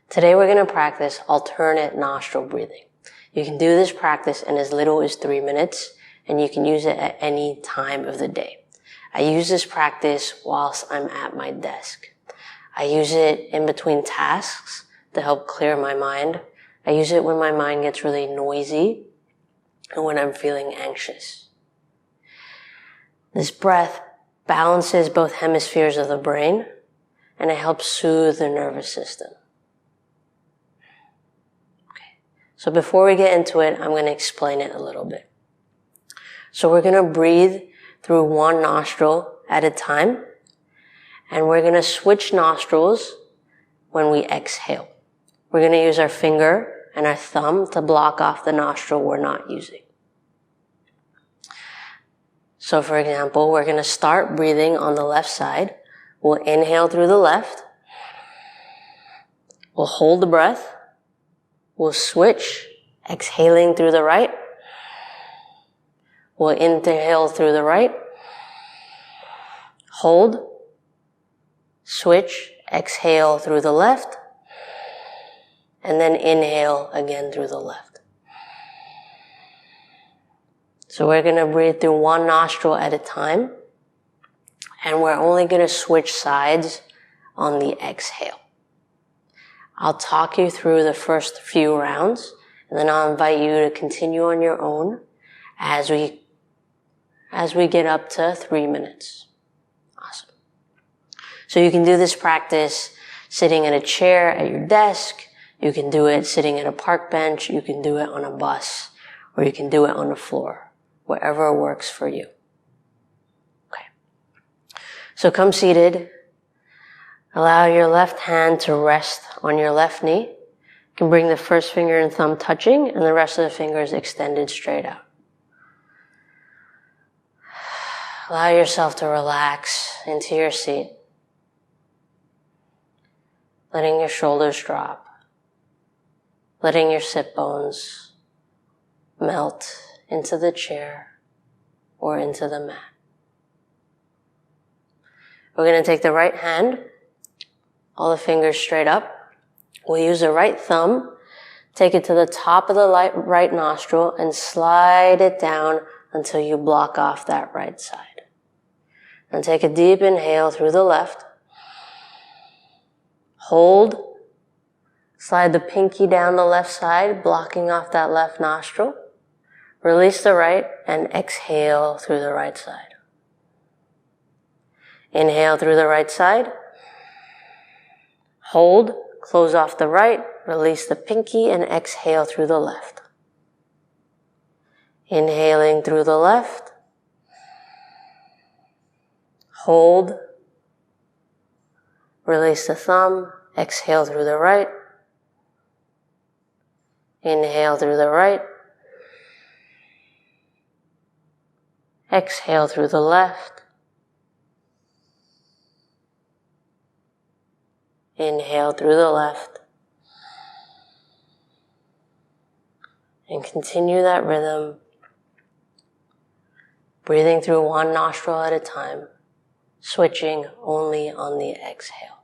Today we're going to practice alternate nostril breathing. You can do this practice in as little as 3 minutes, and you can use it at any time of the day. I use this practice whilst I'm at my desk. I use it in between tasks to help clear my mind. I use it when my mind gets really noisy and when I'm feeling anxious. This breath balances both hemispheres of the brain, and it helps soothe the nervous system. So before we get into it, I'm going to explain it a little bit. So we're going to breathe through one nostril at a time, and we're going to switch nostrils when we exhale. We're going to use our finger and our thumb to block off the nostril we're not using. So for example, we're going to start breathing on the left side. We'll inhale through the left. We'll hold the breath. We'll switch, exhaling through the right. We'll inhale through the right. Hold. Switch, exhale through the left. And then inhale again through the left. So we're going to breathe through one nostril at a time. And we're only going to switch sides on the exhale. I'll talk you through the first few rounds, and then I'll invite you to continue on your own as we get up to 3 minutes. Awesome. So you can do this practice sitting in a chair at your desk. You can do it sitting at a park bench. You can do it on a bus, or you can do it on the floor, wherever works for you. Okay. So come seated. Allow your left hand to rest on your left knee. You can bring the first finger and thumb touching and the rest of the fingers extended straight out. Allow yourself to relax into your seat, letting your shoulders drop, letting your sit bones melt into the chair or into the mat. We're going to take the right hand, all the fingers straight up. We'll use the right thumb, take it to the top of the right nostril and slide it down until you block off that right side. And take a deep inhale through the left. Hold. Slide the pinky down the left side, blocking off that left nostril. Release the right and exhale through the right side. Inhale through the right side. Hold, close off the right, release the pinky, and exhale through the left. Inhaling through the left. Hold. Release the thumb, exhale through the right. Inhale through the right. Exhale through the left. Inhale through the left. And continue that rhythm, breathing through one nostril at a time, switching only on the exhale.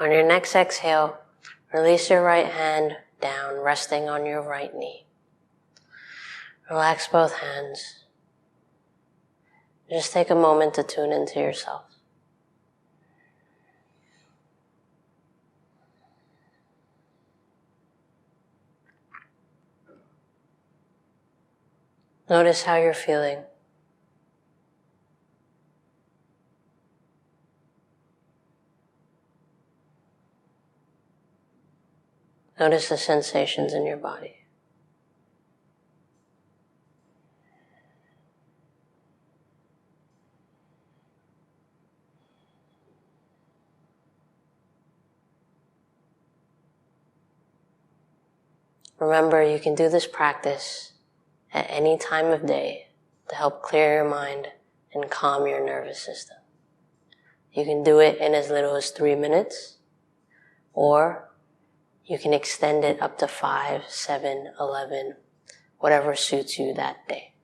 On your next exhale, release your right hand down, resting on your right knee. Relax both hands. Just take a moment to tune into yourself. Notice how you're feeling. Notice the sensations in your body. Remember, you can do this practice at any time of day to help clear your mind and calm your nervous system. You can do it in as little as 3 minutes, or you can extend it up to 5, 7, 11, whatever suits you that day.